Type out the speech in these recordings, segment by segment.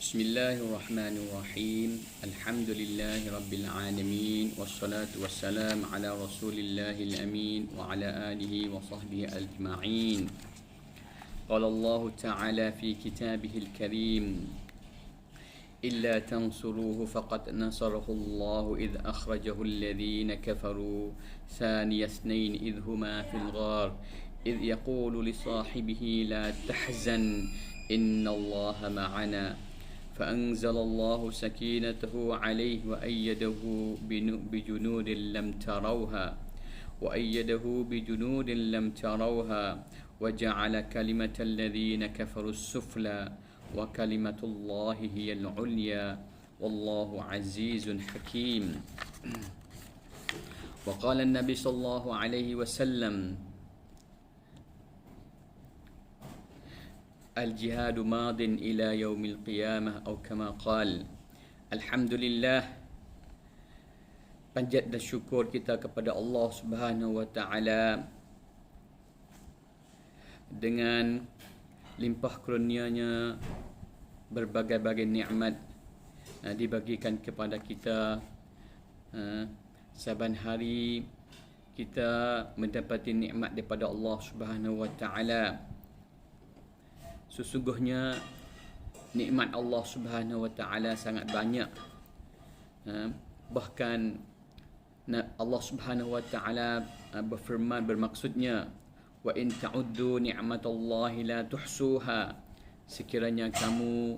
Bismillahirrahmanirrahim. Alhamdulillahirabbil wassalatu wassalam ala Rasulillahil amin wa ala alihi wa sahbihi ajma'in. Qala Allah Ta'ala fi kitabihil karim: Illa tansuruhu faqad nasarahu Allah idh akhrajahu alladhina kafaru thaniya ithnain idh huma fil ghar idh yaqulu li sahibihi la tahzan inna Allah ma'ana فأنزل الله سكينته عليه وأيده بجنود لم تروها وجعل كلمة الذين كفروا السفلى وكلمة الله هي العليا والله عزيز حكيم. وقال النبي صلى الله عليه وسلم: Al-jihadu madin ila yaumil qiyamah atau kama qal. Alhamdulillah, panjat dan syukur kita kepada Allah Subhanahu wa taala dengan limpah kurnianya berbagai-bagai nikmat dibagikan kepada kita. Saban hari kita mendapati nikmat daripada Allah Subhanahu wa taala. Sesungguhnya nikmat Allah Subhanahu wa taala sangat banyak. Bahkan Allah Subhanahu wa taala berfirman, bermaksudnya, wa in ta'uddu ni'matallahi la tuhsuha. Sekiranya kamu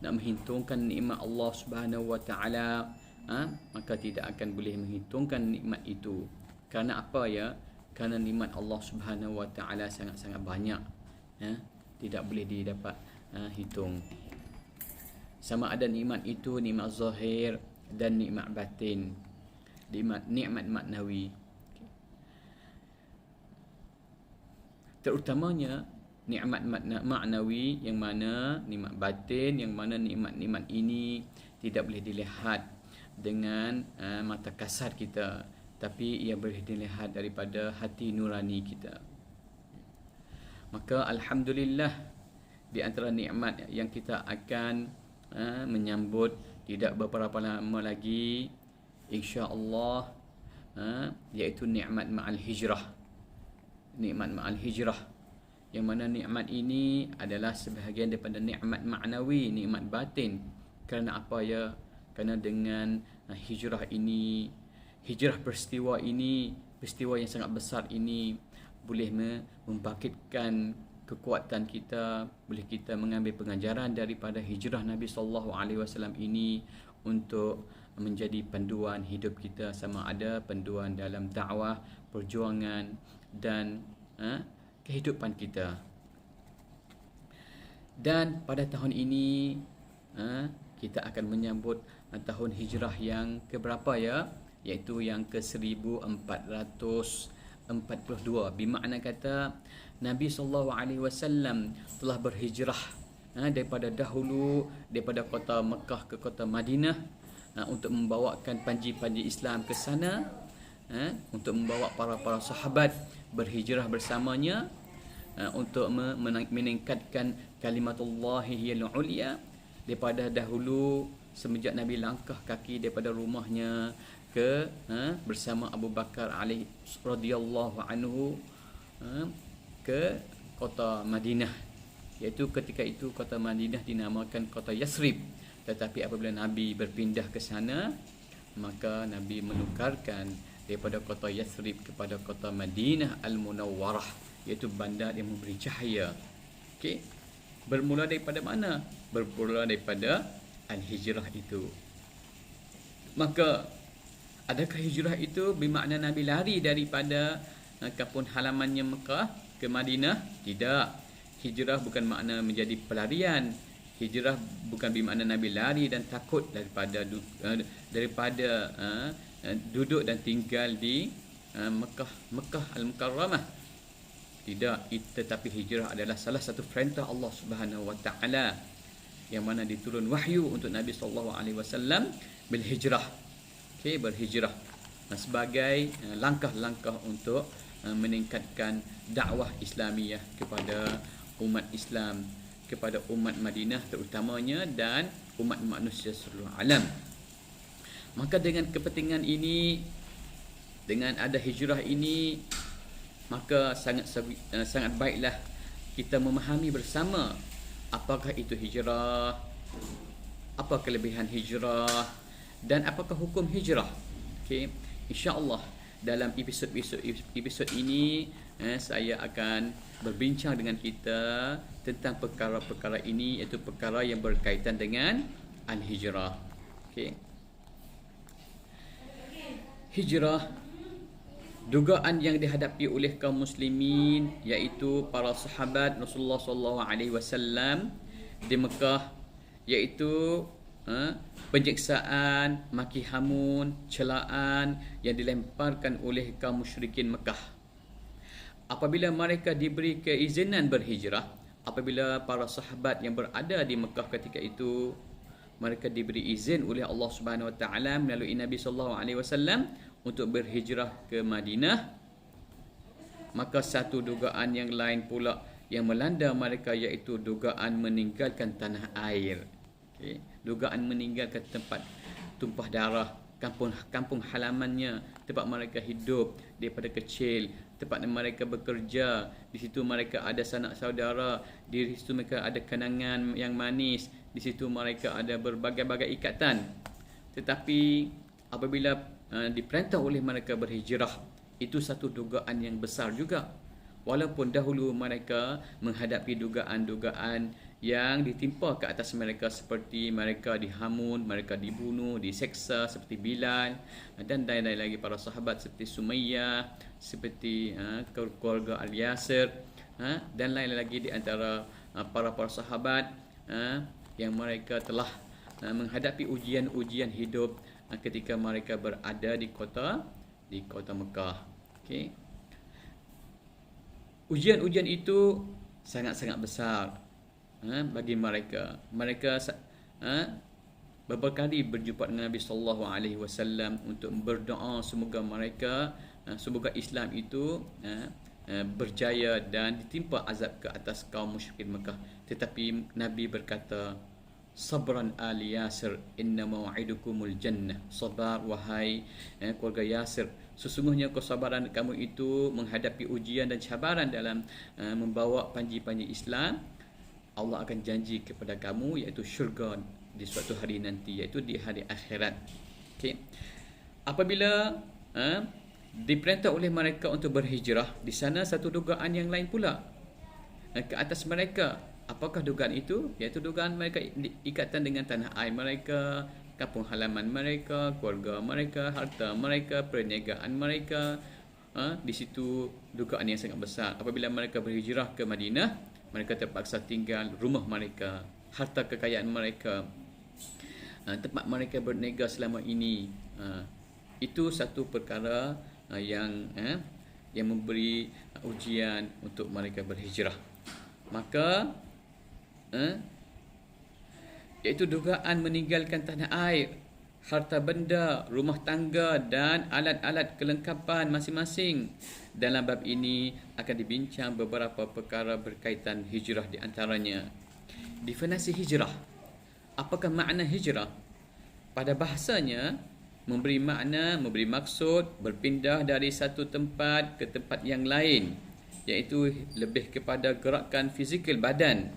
nak menghitungkan nikmat Allah Subhanahu wa taala, maka tidak akan boleh menghitungkan nikmat itu. Kerana apa ya? Kerana nikmat Allah Subhanahu wa taala sangat-sangat banyak. Tidak boleh didapat hitung. Sama ada nikmat itu nikmat zahir dan nikmat batin, nikmat maknawi. Terutamanya nikmat maknawi, yang mana nikmat batin, yang mana nikmat-nikmat ini tidak boleh dilihat dengan mata kasar kita, tapi ia boleh dilihat daripada hati nurani kita. Maka alhamdulillah, di antara nikmat yang kita akan menyambut tidak beberapa lama lagi, insya-Allah, iaitu nikmat ma'al hijrah. Nikmat ma'al hijrah, yang mana nikmat ini adalah sebahagian daripada nikmat maknawi, nikmat batin. Kerana apa ya? Kerana dengan hijrah ini, hijrah peristiwa ini, peristiwa yang sangat besar ini, boleh membangkitkan kekuatan kita, boleh kita mengambil pengajaran daripada hijrah Nabi sallallahu alaihi wasallam ini untuk menjadi panduan hidup kita, sama ada panduan dalam dakwah, perjuangan dan kehidupan kita. Dan pada tahun ini kita akan menyambut tahun hijrah yang keberapa ya? Iaitu yang ke-1442. Bermakna kata Nabi SAW telah berhijrah daripada dahulu, daripada kota Mekah ke kota Madinah, untuk membawakan panji-panji Islam ke sana, untuk membawa para sahabat berhijrah bersamanya, untuk meningkatkan kalimatullah hiyal ulia. Daripada dahulu, semenjak Nabi langkah kaki daripada rumahnya ke bersama Abu Bakar radhiyallahu anhu ke kota Madinah, iaitu ketika itu kota Madinah dinamakan kota Yathrib. Tetapi apabila Nabi berpindah ke sana, maka Nabi menukarkan daripada kota Yathrib kepada kota Madinah Al-Munawwarah, iaitu bandar yang memberi cahaya. Okey, bermula daripada mana? Bermula daripada al-hijrah itu. Maka adakah hijrah itu bermakna Nabi lari daripada kampung halamannya Mekah ke Madinah? Tidak. Hijrah bukan makna menjadi pelarian. Hijrah bukan bermakna Nabi lari dan takut daripada duduk dan tinggal di Mekah Al-Mukarramah. Tidak. Tetapi hijrah adalah salah satu perintah Allah Subhanahu wa taala, yang mana diturun wahyu untuk Nabi sallallahu alaihi wasallam berhijrah. Okey, berhijrah sebagai langkah-langkah untuk meningkatkan dakwah Islamiyah kepada umat Islam kepada umat Madinah terutamanya dan umat manusia seluruh alam. Maka dengan kepentingan ini, dengan ada hijrah ini, maka sangat baiklah kita memahami bersama apakah itu hijrah, apa kelebihan hijrah dan apakah hukum hijrah. Okey, insya-Allah dalam episod ini saya akan berbincang dengan kita tentang perkara-perkara ini, iaitu perkara yang berkaitan dengan al-hijrah. Okey. Hijrah, dugaan yang dihadapi oleh kaum muslimin, iaitu para sahabat Rasulullah SAW di Mekah, iaitu penyiksaan, maki hamun, celaan yang dilemparkan oleh kaum musyrikin Mekah. Apabila mereka diberi keizinan berhijrah, apabila para sahabat yang berada di Mekah ketika itu mereka diberi izin oleh Allah Subhanahu Wa Taala melalui Nabi sallallahu alaihi wasallam untuk berhijrah ke Madinah, maka satu dugaan yang lain pula yang melanda mereka, iaitu dugaan meninggalkan tanah air. Okay. Dugaan meninggalkan tempat tumpah darah, kampung halamannya, tempat mereka hidup daripada kecil, tempat mereka bekerja, di situ mereka ada sanak saudara, di situ mereka ada kenangan yang manis, di situ mereka ada berbagai-bagai ikatan. Tetapi apabila diperintah oleh mereka berhijrah, itu satu dugaan yang besar juga. Walaupun dahulu mereka menghadapi dugaan-dugaan yang ditimpa ke atas mereka, seperti mereka dihamun, mereka dibunuh, diseksa seperti Bilal dan lain-lain lagi para sahabat seperti Sumayyah, seperti keluarga Al-Yasir dan lain-lain lagi di antara para sahabat yang mereka telah menghadapi ujian-ujian hidup ketika mereka berada di kota Mekah. Okey. Ujian-ujian itu sangat-sangat besar bagi mereka. Mereka beberapa kali berjumpa dengan Nabi sallallahu alaihi wasallam untuk berdoa semoga semoga Islam itu berjaya dan ditimpa azab ke atas kaum musyrikin Mekah. Tetapi Nabi berkata, sabran ali Yasir, inna maw'idukumul jannah. Sabar wahai keluarga Yasir, sesungguhnya kesabaran kamu itu menghadapi ujian dan cabaran dalam membawa panji-panji Islam. Allah akan janji kepada kamu, iaitu syurga di suatu hari nanti, iaitu di hari akhirat. Okay. Apabila diperintah oleh mereka untuk berhijrah, di sana satu dugaan yang lain pula ke atas mereka. Apakah dugaan itu? Iaitu dugaan mereka ikatan dengan tanah air mereka, kampung halaman mereka, keluarga mereka, harta mereka, perniagaan mereka. Di situ dugaan yang sangat besar. Apabila mereka berhijrah ke Madinah, mereka terpaksa tinggal rumah mereka, harta kekayaan mereka, tempat mereka berniaga selama ini. Itu satu perkara yang memberi ujian untuk mereka berhijrah. Maka iaitu dugaan meninggalkan tanah air, harta benda, rumah tangga dan alat-alat kelengkapan masing-masing. Dalam bab ini akan dibincang beberapa perkara berkaitan hijrah, di antaranya definisi hijrah. Apakah makna hijrah? Pada bahasanya memberi makna, memberi maksud berpindah dari satu tempat ke tempat yang lain, iaitu lebih kepada gerakan fizikal badan.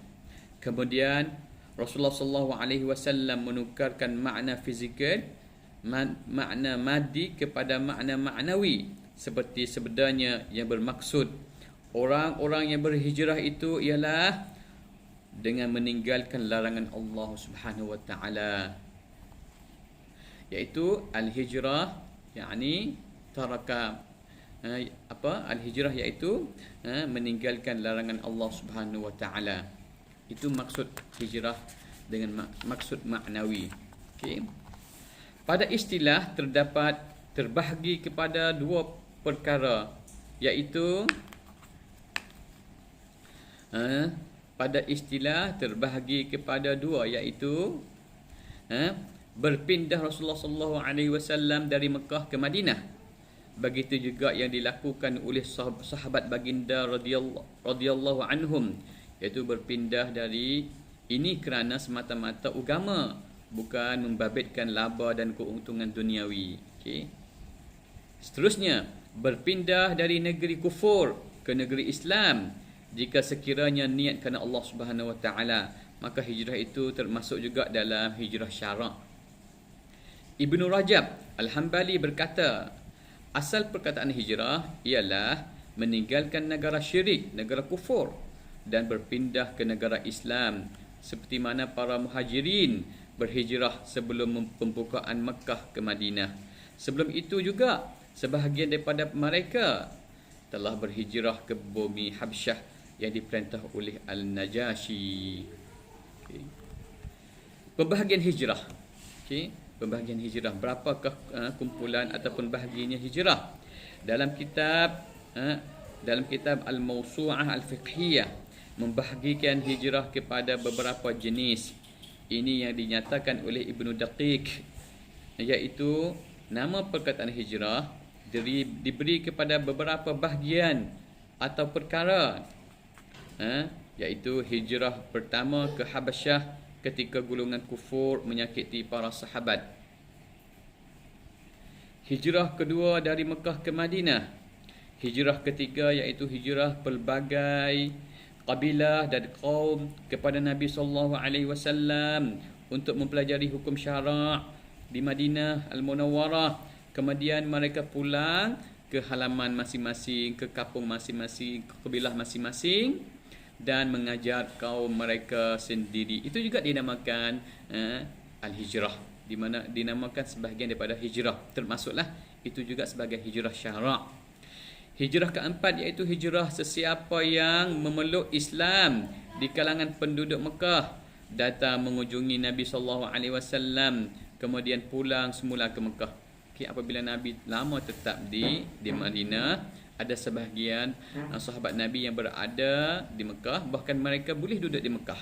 Kemudian Rasulullah SAW menukarkan makna fizikal, makna maddi kepada makna maknawi, seperti sebenarnya yang bermaksud orang-orang yang berhijrah itu ialah dengan meninggalkan larangan Allah Subhanahu Wa Taala, iaitu al-hijrah, yakni taraka al-hijrah, iaitu meninggalkan larangan Allah Subhanahu Wa Taala. Itu maksud hijrah dengan maksud maknawi. Okey. Pada istilah terdapat terbahagi kepada dua perkara, iaitu pada istilah terbahagi kepada dua, iaitu berpindah Rasulullah sallallahu alaihi wasallam dari Mekah ke Madinah. Begitu juga yang dilakukan oleh sahabat baginda radhiyallahu anhum iaitu berpindah dari ini kerana semata-mata agama, bukan membabitkan laba dan keuntungan duniawi. Okey. Seterusnya, berpindah dari negeri kufur ke negeri Islam jika sekiranya niat kerana Allah Subhanahu Wa Taala, maka hijrah itu termasuk juga dalam hijrah syarak. Ibnu Rajab Al-Hambali berkata, asal perkataan hijrah ialah meninggalkan negara syirik, negara kufur, dan berpindah ke negara Islam, seperti mana para muhajirin berhijrah sebelum pembukaan Mekah ke Madinah. Sebelum itu juga, sebahagian daripada mereka telah berhijrah ke bumi Habsyah yang diperintah oleh Al-Najashi. Okay. Pembahagian hijrah. Okay. Pembahagian hijrah. Berapakah kumpulan ataupun bahagiannya hijrah? Dalam kitab Al-Mawsu'ah Al-Fiqhiyah membahagikan hijrah kepada beberapa jenis. Ini yang dinyatakan oleh Ibnu Daqiq, iaitu nama perkataan hijrah diberi kepada beberapa bahagian atau perkara, iaitu hijrah pertama ke Habasyah ketika golongan kufur menyakiti para sahabat. Hijrah kedua dari Mekah ke Madinah. Hijrah ketiga iaitu hijrah pelbagai kabilah dan kaum kepada Nabi SAW untuk mempelajari hukum syarak di Madinah Al-Munawwarah. Kemudian mereka pulang ke halaman masing-masing, ke kampung masing-masing, ke kabilah masing-masing, dan mengajar kaum mereka sendiri. Itu juga dinamakan al-hijrah, di mana dinamakan sebahagian daripada hijrah. Termasuklah itu juga sebagai hijrah syarak. Hijrah keempat iaitu hijrah sesiapa yang memeluk Islam di kalangan penduduk Mekah, datang mengunjungi Nabi SAW, kemudian pulang semula ke Mekah. Okay, apabila Nabi lama tetap di Madinah, ada sebahagian sahabat Nabi yang berada di Mekah, bahkan mereka boleh duduk di Mekah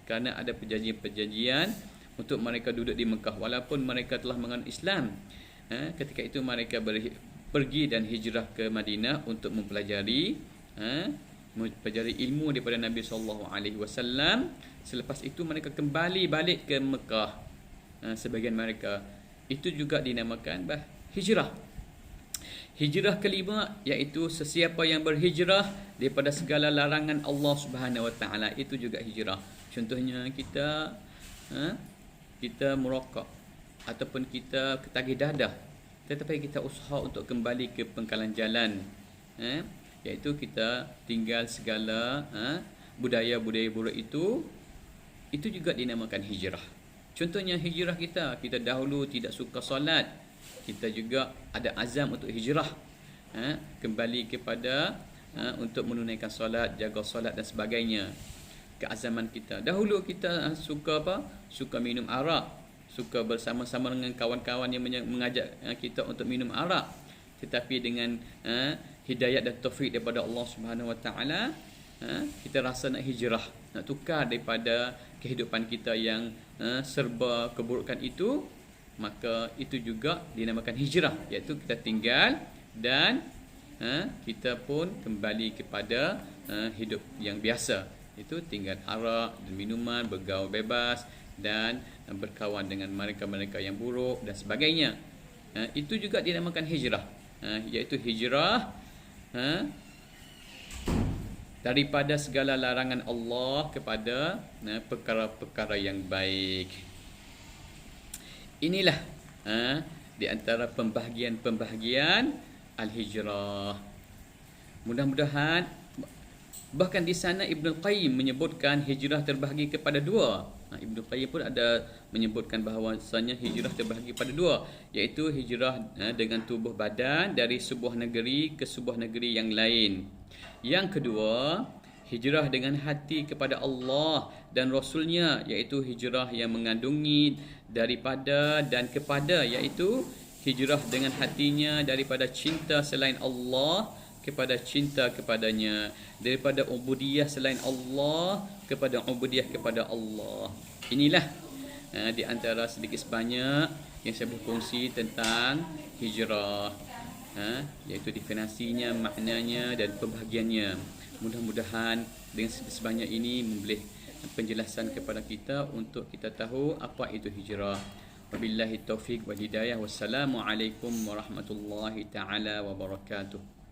kerana ada perjanjian untuk mereka duduk di Mekah walaupun mereka telah menganut Islam. Ketika itu mereka pergi dan hijrah ke Madinah untuk mempelajari ilmu daripada Nabi SAW. Selepas itu mereka kembali balik ke Mekah. Sebahagian mereka itu juga dinamakan hijrah. Hijrah kelima iaitu sesiapa yang berhijrah daripada segala larangan Allah Subhanahu Wa Taala, itu juga hijrah. Contohnya kita merokok ataupun kita ketagih dadah, tetapi kita usaha untuk kembali ke pangkalan jalan, iaitu kita tinggal segala budaya-budaya buruk itu juga dinamakan hijrah. Contohnya hijrah kita dahulu tidak suka solat, kita juga ada azam untuk hijrah, kembali kepada untuk menunaikan solat, jaga solat dan sebagainya. Keazaman kita dahulu kita suka minum arak, suka bersama-sama dengan kawan-kawan yang mengajak kita untuk minum arak, tetapi dengan hidayat dan taufik daripada Allah Subhanahu Wa Taala, kita rasa nak hijrah, nak tukar daripada kehidupan kita yang serba keburukan itu, maka itu juga dinamakan hijrah, iaitu kita tinggal dan kita pun kembali kepada hidup yang biasa, itu tinggal arak dan minuman, bergaul bebas dan berkawan dengan mereka-mereka yang buruk dan sebagainya. Itu juga dinamakan hijrah, iaitu hijrah daripada segala larangan Allah kepada perkara-perkara yang baik. Inilah di antara pembahagian al-hijrah. Mudah-mudahan, bahkan di sana Ibnu Qayyim menyebutkan hijrah terbahagi kepada dua. Ibnu Qayyim pun ada menyebutkan bahawasanya hijrah terbahagi kepada dua, iaitu hijrah dengan tubuh badan dari sebuah negeri ke sebuah negeri yang lain. Yang kedua, hijrah dengan hati kepada Allah dan Rasulnya, iaitu hijrah yang mengandungi daripada dan kepada, iaitu hijrah dengan hatinya daripada cinta selain Allah kepada cinta kepadanya, daripada ubudiyah selain Allah kepada ubudiyah kepada Allah. Inilah di antara sedikit sebanyak yang saya berkongsi tentang hijrah, iaitu definisinya, maknanya dan pembahagiannya. Mudah-mudahan Dengan sebanyak ini memberi penjelasan kepada kita untuk kita tahu apa itu hijrah. Wabillahi taufiq wal hidayah. Wassalamualaikum warahmatullahi taala wabarakatuh.